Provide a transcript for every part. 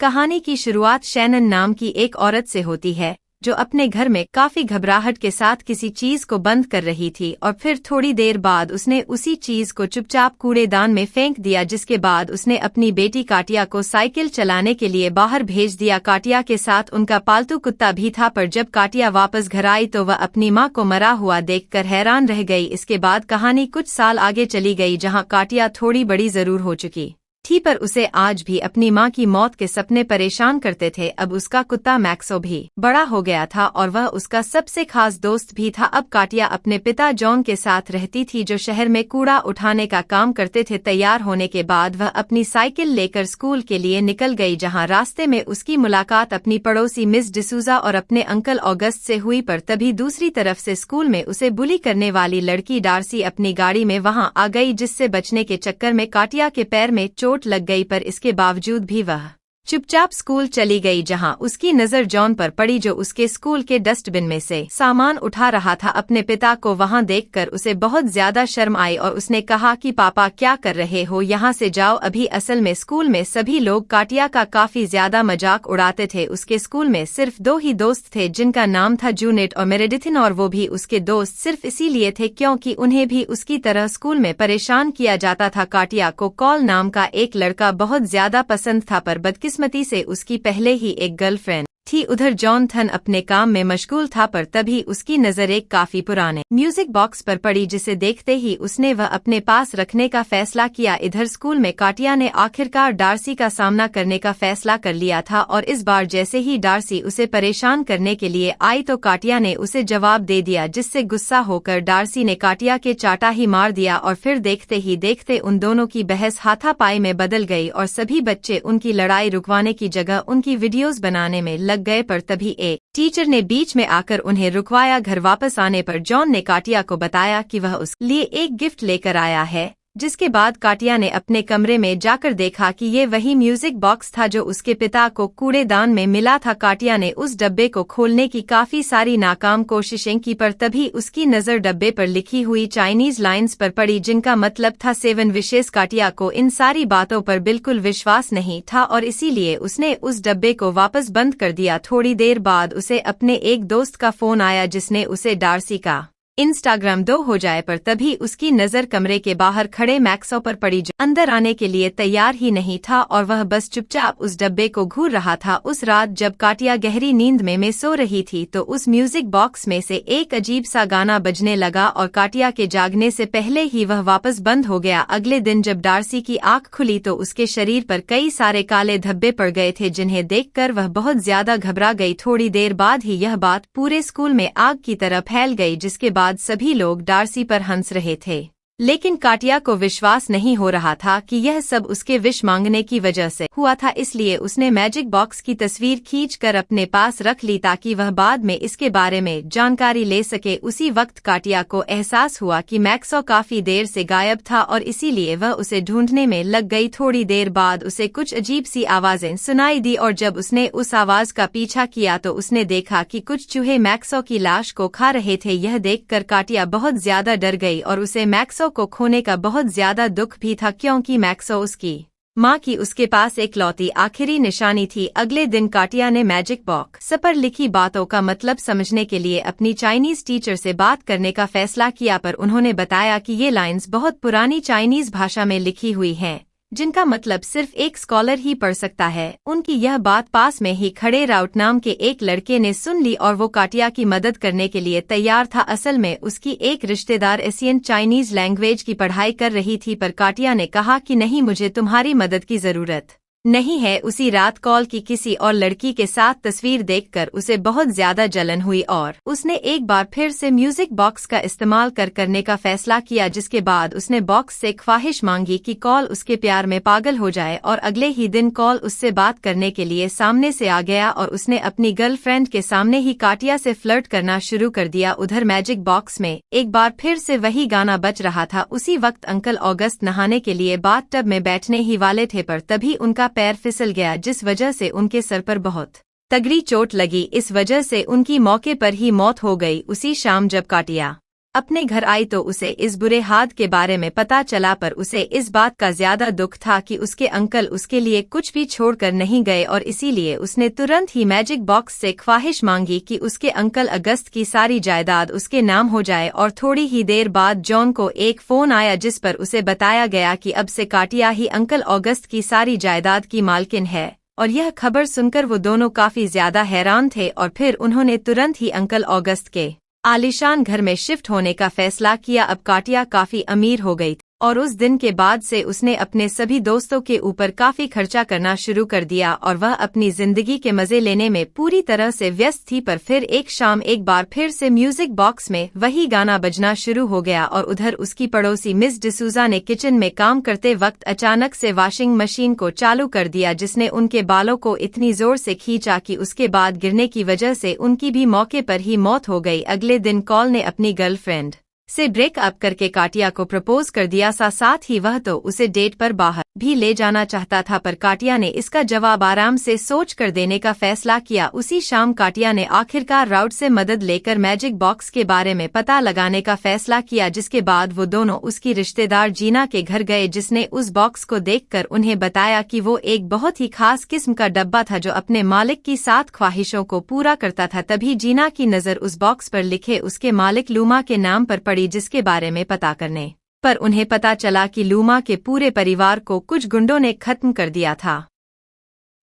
कहानी की शुरुआत शैनन नाम की एक औरत से होती है जो अपने घर में काफी घबराहट के साथ किसी चीज को बंद कर रही थी और फिर थोड़ी देर बाद उसने उसी चीज को चुपचाप कूड़ेदान में फेंक दिया, जिसके बाद उसने अपनी बेटी काटिया को साइकिल चलाने के लिए बाहर भेज दिया। काटिया के साथ उनका पालतू कुत्ता भी था, पर जब काटिया वापस घर आई तो वह अपनी मां को मरा हुआ देखकर हैरान रह गई। इसके बाद कहानी कुछ साल आगे चली गई, जहां काटिया थोड़ी बड़ी जरूर हो चुकी थी, पर उसे आज भी अपनी मां की मौत के सपने परेशान करते थे। अब उसका कुत्ता मैक्सो भी बड़ा हो गया था और वह उसका सबसे खास दोस्त भी था। अब काटिया अपने पिता जॉन के साथ रहती थी, जो शहर में कूड़ा उठाने का काम करते थे। तैयार होने के बाद वह अपनी साइकिल लेकर स्कूल के लिए निकल गई, जहां रास्ते में उसकी मुलाकात अपनी पड़ोसी मिस डिसूजा और अपने अंकल ऑगस्ट से हुई। पर तभी दूसरी तरफ से स्कूल में उसे बुली करने वाली लड़की डार्सी अपनी गाड़ी में वहां आ गई, जिससे बचने के चक्कर में काटिया के पैर में चोट लग गई, पर इसके बावजूद भी वह चुपचाप स्कूल चली गई, जहां उसकी नजर जॉन पर पड़ी, जो उसके स्कूल के डस्टबिन में से सामान उठा रहा था। अपने पिता को वहां देखकर उसे बहुत ज्यादा शर्म आई और उसने कहा कि पापा क्या कर रहे हो, यहां से जाओ अभी। असल में स्कूल में सभी लोग काटिया का काफी ज्यादा मजाक उड़ाते थे। उसके स्कूल में सिर्फ 2 ही दोस्त थे, जिनका नाम था जूनेट और मेरेडिथिन, और वो भी उसके दोस्त सिर्फ इसीलिए थे क्योंकि उन्हें भी उसकी तरह स्कूल में परेशान किया जाता था। काटिया को कॉल नाम का एक लड़का बहुत ज्यादा पसंद था, पर बदकिस्मती से उसकी पहले ही एक गर्लफ्रेंड थी। उधर जॉनथन अपने काम में मशगूल था, पर तभी उसकी नजर एक काफी पुराने म्यूजिक बॉक्स पर पड़ी, जिसे देखते ही उसने वह अपने पास रखने का फैसला किया। इधर स्कूल में काटिया ने आखिरकार डार्सी का सामना करने का फैसला कर लिया था, और इस बार जैसे ही डार्सी उसे परेशान करने के लिए आई तो काटिया ने उसे जवाब दे दिया, जिससे गुस्सा होकर डार्सी ने काटिया के चाटा ही मार दिया। और फिर देखते ही देखते उन दोनों की बहस हाथापाई में बदल गई और सभी बच्चे उनकी लड़ाई रुकवाने की जगह उनकी वीडियोज बनाने में लग गए। पर तभी एक टीचर ने बीच में आकर उन्हें रुकवाया। घर वापस आने पर जॉन ने काटिया को बताया कि वह उसके लिए एक गिफ्ट लेकर आया है, जिसके बाद काटिया ने अपने कमरे में जाकर देखा कि ये वही म्यूजिक बॉक्स था जो उसके पिता को कूड़ेदान में मिला था। काटिया ने उस डब्बे को खोलने की काफी सारी नाकाम कोशिशें की, पर तभी उसकी नजर डब्बे पर लिखी हुई चाइनीज लाइंस पर पड़ी, जिनका मतलब था 7 विशेष। काटिया को इन सारी बातों पर बिल्कुल विश्वास नहीं था और इसीलिए उसने उस डब्बे को वापस बंद कर दिया। थोड़ी देर बाद उसे अपने एक दोस्त का फोन आया, जिसने उसे डार्सी का इंस्टाग्राम दो हो जाए, पर तभी उसकी नजर कमरे के बाहर खड़े मैक्सो पर पड़ी, जो अंदर आने के लिए तैयार ही नहीं था और वह बस चुपचाप उस डब्बे को घूर रहा था। उस रात जब काटिया गहरी नींद में सो रही थी तो उस म्यूजिक बॉक्स में से एक अजीब सा गाना बजने लगा और काटिया के जागने से पहले ही वह वापस बंद हो गया। अगले दिन जब डार्सी की आंख खुली तो उसके शरीर पर कई सारे काले धब्बे पड़ गए थे, जिन्हें देखकर वह बहुत ज्यादा घबरा गई। थोड़ी देर बाद ही यह बात पूरे स्कूल में आग की तरह फैल गई, जिसके बाद सभी लोग डार्सी पर हंस रहे थे। लेकिन काटिया को विश्वास नहीं हो रहा था कि यह सब उसके विष मांगने की वजह से हुआ था, इसलिए उसने मैजिक बॉक्स की तस्वीर खींचकर अपने पास रख ली ताकि वह बाद में इसके बारे में जानकारी ले सके। उसी वक्त काटिया को एहसास हुआ कि मैक्सो काफी देर से गायब था और इसीलिए वह उसे ढूंढने में लग गई। थोड़ी देर बाद उसे कुछ अजीब सी आवाजें सुनाई दी और जब उसने उस आवाज का पीछा किया तो उसने देखा कि कुछ चूहे मैक्सो की लाश को खा रहे थे। यह देखकर काटिया बहुत ज्यादा डर गई और उसे मैक्सो को खोने का बहुत ज्यादा दुख भी था, क्योंकि मैक्सो उसकी मां की उसके पास एक लौती आखिरी निशानी थी। अगले दिन काटिया ने मैजिक बॉक्स पर लिखी बातों का मतलब समझने के लिए अपनी चाइनीज टीचर से बात करने का फैसला किया, पर उन्होंने बताया कि ये लाइंस बहुत पुरानी चाइनीज भाषा में लिखी हुई हैं, जिनका मतलब सिर्फ एक स्कॉलर ही पढ़ सकता है। उनकी यह बात पास में ही खड़े राउट नाम के एक लड़के ने सुन ली और वो काटिया की मदद करने के लिए तैयार था। असल में उसकी एक रिश्तेदार एशियन चाइनीज लैंग्वेज की पढ़ाई कर रही थी, पर काटिया ने कहा कि नहीं, मुझे तुम्हारी मदद की जरूरत नहीं है। उसी रात कॉल की किसी और लड़की के साथ तस्वीर देखकर उसे बहुत ज्यादा जलन हुई और उसने एक बार फिर से म्यूजिक बॉक्स का इस्तेमाल करने का फैसला किया, जिसके बाद उसने बॉक्स से ख्वाहिश मांगी कि कॉल उसके प्यार में पागल हो जाए। और अगले ही दिन कॉल उससे बात करने के लिए सामने से आ गया और उसने अपनी गर्लफ्रेंड के सामने ही काटिया से फ्लर्ट करना शुरू कर दिया। उधर मैजिक बॉक्स में एक बार फिर से वही गाना बज रहा था। उसी वक्त अंकल ऑगस्ट नहाने के लिए बाथटब में बैठने ही वाले थे, पर तभी उनका पैर फिसल गया, जिस वजह से उनके सर पर बहुत तगड़ी चोट लगी। इस वजह से उनकी मौके पर ही मौत हो गई। उसी शाम जब काटिया अपने घर आई तो उसे इस बुरे हाथ के बारे में पता चला, पर उसे इस बात का ज्यादा दुख था कि उसके अंकल उसके लिए कुछ भी छोड़कर नहीं गए और इसीलिए उसने तुरंत ही मैजिक बॉक्स से ख्वाहिश मांगी कि उसके अंकल अगस्त की सारी जायदाद उसके नाम हो जाए। और थोड़ी ही देर बाद जॉन को एक फोन आया जिस पर उसे बताया गया कि अब से काटिया ही अंकल अगस्त की सारी जायदाद की मालकिन है। और यह खबर सुनकर वो दोनों काफी ज्यादा हैरान थे और फिर उन्होंने तुरंत ही अंकल अगस्त के आलीशान घर में शिफ्ट होने का फैसला किया। अब काटिया काफी अमीर हो गई और उस दिन के बाद से उसने अपने सभी दोस्तों के ऊपर काफी खर्चा करना शुरू कर दिया और वह अपनी जिंदगी के मजे लेने में पूरी तरह से व्यस्त थी। पर फिर एक शाम एक बार फिर से म्यूजिक बॉक्स में वही गाना बजना शुरू हो गया और उधर उसकी पड़ोसी मिस डिसूजा ने किचन में काम करते वक्त अचानक से वॉशिंग मशीन को चालू कर दिया, जिसने उनके बालों को इतनी जोर से खींचा कि उसके बाद गिरने की वजह से उनकी भी मौके पर ही मौत हो गई। अगले दिन कॉल ने अपनी गर्लफ्रेंड से ब्रेकअप करके काटिया को प्रपोज कर दिया। साथ ही वह तो उसे डेट पर बाहर भी ले जाना चाहता था, पर काटिया ने इसका जवाब आराम से सोच कर देने का फैसला किया। उसी शाम काटिया ने आखिरकार राउट से मदद लेकर मैजिक बॉक्स के बारे में पता लगाने का फैसला किया, जिसके बाद वो दोनों उसकी रिश्तेदार जीना के घर गए, जिसने उस बॉक्स को देखकर उन्हें बताया कि वो एक बहुत ही खास किस्म का डब्बा था जो अपने मालिक की 7 ख्वाहिशों को पूरा करता था। तभी जीना की नज़र उस बॉक्स पर लिखे उसके मालिक लूमा के नाम पर पड़ी, जिसके बारे में पता करने पर उन्हें पता चला कि लूमा के पूरे परिवार को कुछ गुंडों ने खत्म कर दिया था।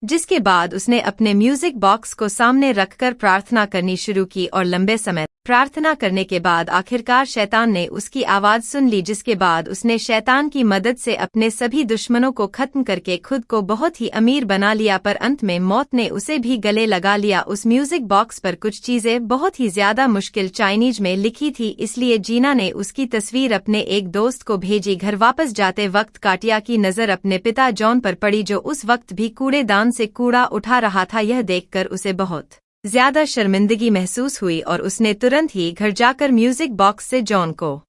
जिसके बाद उसने अपने म्यूजिक बॉक्स को सामने रखकर प्रार्थना करनी शुरू की और लंबे समय प्रार्थना करने के बाद आखिरकार शैतान ने उसकी आवाज सुन ली, जिसके बाद उसने शैतान की मदद से अपने सभी दुश्मनों को खत्म करके खुद को बहुत ही अमीर बना लिया। पर अंत में मौत ने उसे भी गले लगा लिया। उस म्यूजिक बॉक्स पर कुछ चीजें बहुत ही ज्यादा मुश्किल चाइनीज में लिखी थी, इसलिए जीना ने उसकी तस्वीर अपने एक दोस्त को भेजी। घर वापस जाते वक्त काटिया की नजर अपने पिता जॉन पर पड़ी, जो उस वक्त भी कूड़ेदान से कूड़ा उठा रहा था। यह देखकर उसे बहुत ज्यादा शर्मिंदगी महसूस हुई और उसने तुरंत ही घर जाकर म्यूजिक बॉक्स से जॉन को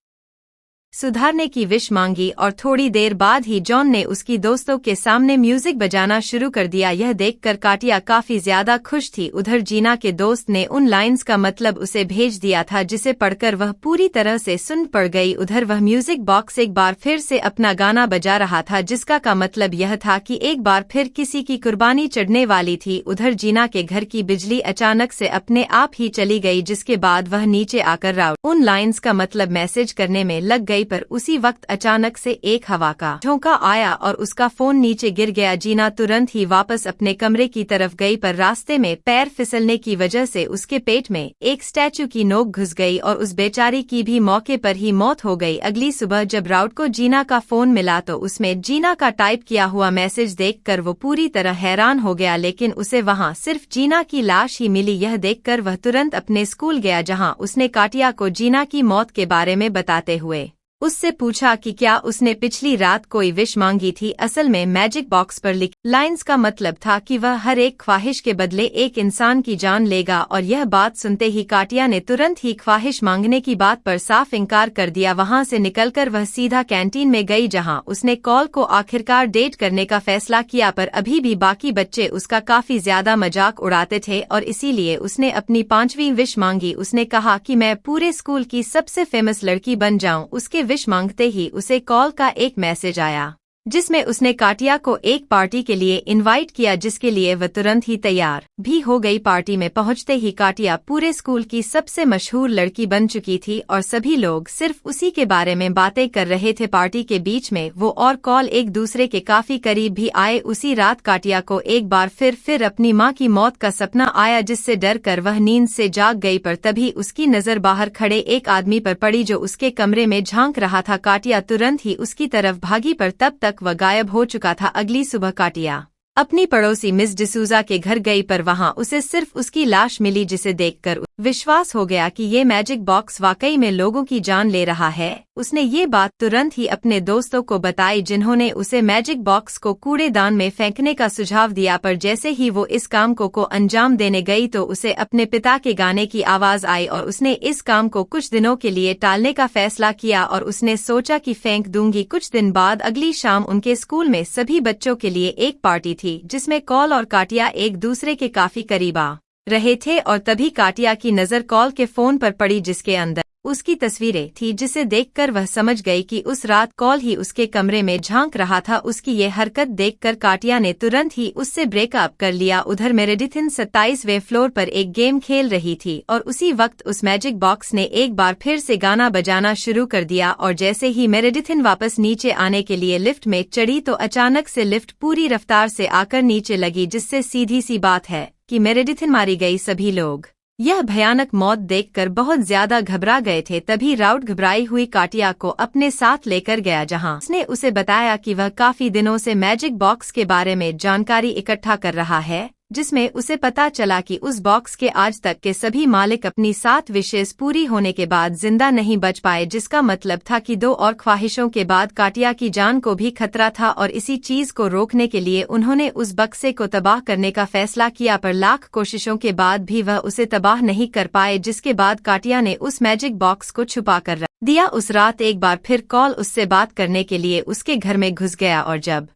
सुधारने की विश मांगी और थोड़ी देर बाद ही जॉन ने उसकी दोस्तों के सामने म्यूजिक बजाना शुरू कर दिया। यह देखकर काटिया काफी ज्यादा खुश थी। उधर जीना के दोस्त ने उन लाइंस का मतलब उसे भेज दिया था, जिसे पढ़कर वह पूरी तरह से सुन पड़ गई। उधर वह म्यूजिक बॉक्स एक बार फिर से अपना गाना बजा रहा था, जिसका का मतलब यह था कि एक बार फिर किसी की कुर्बानी चढ़ने वाली थी। उधर जीना के घर की बिजली अचानक से अपने आप ही चली गई, जिसके बाद वह नीचे आकर राउट उन लाइंस का मतलब मैसेज करने में लग गई। पर उसी वक्त अचानक से एक हवा का झोंका आया और उसका फोन नीचे गिर गया। जीना तुरंत ही वापस अपने कमरे की तरफ गई, पर रास्ते में पैर फिसलने की वजह से उसके पेट में एक स्टैचू की नोक घुस गई और उस बेचारी की भी मौके पर ही मौत हो गई। अगली सुबह जब राउट को जीना का फोन मिला तो उसमें जीना का टाइप किया हुआ मैसेज देखकर वो पूरी तरह हैरान हो गया, लेकिन उसे वहां सिर्फ जीना की लाश ही मिली। यह देखकर वह तुरंत अपने स्कूल गया, जहां उसने काटिया को जीना की मौत के बारे में बताते हुए उससे पूछा कि क्या उसने पिछली रात कोई विश मांगी थी। असल में मैजिक बॉक्स पर लिखी लाइंस का मतलब था कि वह हर एक ख्वाहिश के बदले एक इंसान की जान लेगा, और यह बात सुनते ही काटिया ने तुरंत ही ख्वाहिश मांगने की बात पर साफ इनकार कर दिया। वहां से निकलकर वह सीधा कैंटीन में गई, जहां उसने कॉल को आखिरकार डेट करने का फैसला किया। पर अभी भी बाकी बच्चे उसका काफी ज्यादा मजाक उड़ाते थे और इसीलिए उसने अपनी 5वीं विश मांगी। उसने कहा कि मैं पूरे स्कूल की सबसे फेमस लड़की बन जाऊं। उसके विश मांगते ही उसे कॉल का एक मैसेज आया, जिसमें उसने काटिया को एक पार्टी के लिए इनवाइट किया, जिसके लिए वह तुरंत ही तैयार भी हो गई। पार्टी में पहुंचते ही काटिया पूरे स्कूल की सबसे मशहूर लड़की बन चुकी थी और सभी लोग सिर्फ उसी के बारे में बातें कर रहे थे। पार्टी के बीच में वो और कॉल एक दूसरे के काफी करीब भी आए। उसी रात काटिया को एक बार फिर अपनी मां की मौत का सपना आया, जिससे डर कर वह नींद से जाग गई। पर तभी उसकी नजर बाहर खड़े एक आदमी पर पड़ी, जो उसके कमरे में झांक रहा था। काटिया तुरंत ही उसकी तरफ भागी, पर तब तक वह गायब हो चुका था। अगली सुबह काटिया अपनी पड़ोसी मिस डिसूजा के घर गई, पर वहां उसे सिर्फ उसकी लाश मिली, जिसे देखकर विश्वास हो गया कि ये मैजिक बॉक्स वाकई में लोगों की जान ले रहा है। उसने ये बात तुरंत ही अपने दोस्तों को बताई, जिन्होंने उसे मैजिक बॉक्स को कूड़ेदान में फेंकने का सुझाव दिया। पर जैसे ही वो इस काम को अंजाम देने गई तो उसे अपने पिता के गाने की आवाज आई और उसने इस काम को कुछ दिनों के लिए टालने का फैसला किया और उसने सोचा कि फेंक दूंगी। कुछ दिन बाद अगली शाम उनके स्कूल में सभी बच्चों के लिए एक पार्टी थी, जिसमें कॉल और काटिया एक दूसरे के काफी करीब आ रहे थे। और तभी काटिया की नजर कॉल के फोन पर पड़ी, जिसके अंदर उसकी तस्वीरें थी जिसे देखकर वह समझ गई कि उस रात कॉल ही उसके कमरे में झांक रहा था। उसकी ये हरकत देखकर काटिया ने तुरंत ही उससे ब्रेकअप कर लिया। उधर मेरेडिथिन 27वें फ्लोर पर एक गेम खेल रही थी और उसी वक्त उस मैजिक बॉक्स ने एक बार फिर से गाना बजाना शुरू कर दिया और जैसे ही मेरेडिथिन वापस नीचे आने के लिए लिफ्ट में चढ़ी तो अचानक से लिफ्ट पूरी रफ्तार से आकर नीचे लगी, जिससे सीधी सी बात है कि मेरेडिथिन मारी गई। सभी लोग यह भयानक मौत देखकर बहुत ज्यादा घबरा गए थे। तभी राउट घबराई हुई काटिया को अपने साथ लेकर गया, जहां उसने उसे बताया कि वह काफी दिनों से मैजिक बॉक्स के बारे में जानकारी इकट्ठा कर रहा है, जिसमें उसे पता चला कि उस बॉक्स के आज तक के सभी मालिक अपनी 7 विशेष पूरी होने के बाद जिंदा नहीं बच पाए, जिसका मतलब था कि 2 और ख्वाहिशों के बाद काटिया की जान को भी खतरा था। और इसी चीज को रोकने के लिए उन्होंने उस बक्से को तबाह करने का फैसला किया, पर लाख कोशिशों के बाद भी वह उसे तबाह नहीं कर पाए, जिसके बाद काटिया ने उस मैजिक बॉक्स को छुपा कर रख दिया। उस रात एक बार फिर कॉल उससे बात करने के लिए उसके घर में घुस गया और जब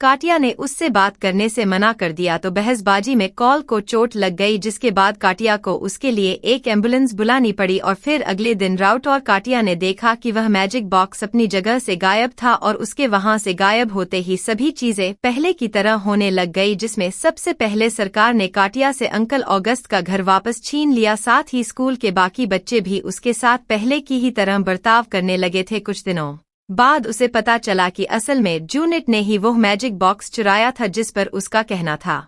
काटिया ने उससे बात करने से मना कर दिया तो बहसबाजी में कॉल को चोट लग गई, जिसके बाद काटिया को उसके लिए एक एम्बुलेंस बुलानी पड़ी। और फिर अगले दिन राउट और काटिया ने देखा कि वह मैजिक बॉक्स अपनी जगह से गायब था और उसके वहां से गायब होते ही सभी चीजें पहले की तरह होने लग गई, जिसमें सबसे पहले सरकार ने काटिया से अंकल ऑगस्ट का घर वापस छीन लिया। साथ ही स्कूल के बाकी बच्चे भी उसके साथ पहले की ही तरह बर्ताव करने लगे थे। कुछ दिनों बाद उसे पता चला कि असल में जूनेट ने ही वो मैजिक बॉक्स चुराया था, जिस पर उसका कहना था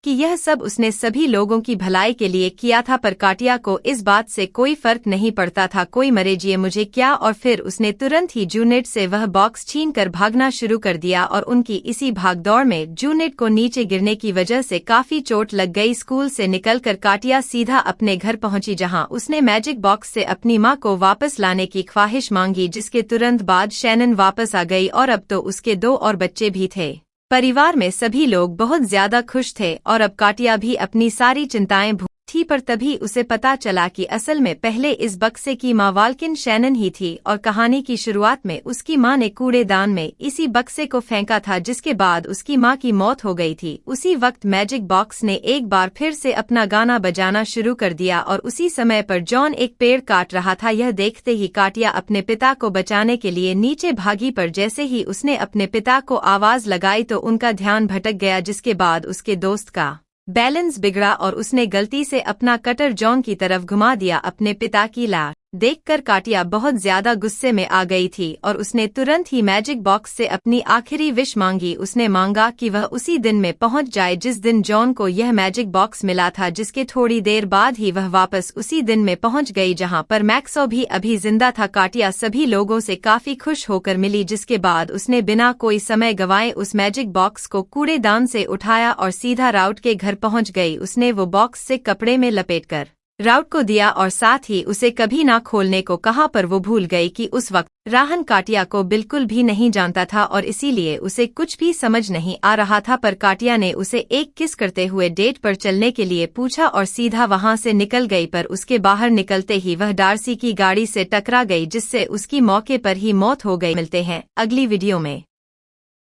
कि यह सब उसने सभी लोगों की भलाई के लिए किया था। पर काटिया को इस बात से कोई फर्क नहीं पड़ता था, कोई मरे जिए मुझे क्या। और फिर उसने तुरंत ही जूनेट से वह बॉक्स छीनकर भागना शुरू कर दिया और उनकी इसी भागदौड़ में जूनेट को नीचे गिरने की वजह से काफी चोट लग गई। स्कूल से निकलकर काटिया सीधा अपने घर पहुंची, जहां उसने मैजिक बॉक्स से अपनी मां को वापस लाने की ख्वाहिश मांगी, जिसके तुरंत बाद शैनन वापस आ गई और अब तो उसके 2 और बच्चे भी थे। परिवार में सभी लोग बहुत ज्यादा खुश थे और अब काटिया भी अपनी सारी चिंताएं भूल थी। पर तभी उसे पता चला कि असल में पहले इस बक्से की मां वाल्किन शैनन ही थी और कहानी की शुरुआत में उसकी मां ने कूड़ेदान में इसी बक्से को फेंका था, जिसके बाद उसकी मां की मौत हो गई थी। उसी वक्त मैजिक बॉक्स ने एक बार फिर से अपना गाना बजाना शुरू कर दिया और उसी समय पर जॉन एक पेड़ काट रहा था। यह देखते ही काटिया अपने पिता को बचाने के लिए नीचे भागी, पर जैसे ही उसने अपने पिता को आवाज लगाई तो उनका ध्यान भटक गया, जिसके बाद उसके दोस्त का बैलेंस बिगड़ा और उसने गलती से अपना कटर जॉन की तरफ घुमा दिया। अपने पिता की लाश देखकर काटिया बहुत ज्यादा गुस्से में आ गई थी और उसने तुरंत ही मैजिक बॉक्स से अपनी आखिरी विश मांगी। उसने मांगा कि वह उसी दिन में पहुंच जाए जिस दिन जॉन को यह मैजिक बॉक्स मिला था, जिसके थोड़ी देर बाद ही वह वापस उसी दिन में पहुंच गई जहां पर मैक्सो भी अभी जिंदा था। काटिया सभी लोगों से काफी खुश होकर मिली, जिसके बाद उसने बिना कोई समय गंवाए उस मैजिक बॉक्स को कूड़ेदान से उठाया और सीधा राउट के घर पहुंच गई। उसने वो बॉक्स से कपड़े में लपेटकर राउट को दिया और साथ ही उसे कभी ना खोलने को कहा, पर वो भूल गई कि उस वक्त राहन काटिया को बिल्कुल भी नहीं जानता था और इसीलिए उसे कुछ भी समझ नहीं आ रहा था। पर काटिया ने उसे एक किस करते हुए डेट पर चलने के लिए पूछा और सीधा वहां से निकल गई, पर उसके बाहर निकलते ही वह डार्सी की गाड़ी से टकरा गई, जिससे उसकी मौके पर ही मौत हो गई। मिलते हैं अगली वीडियो में।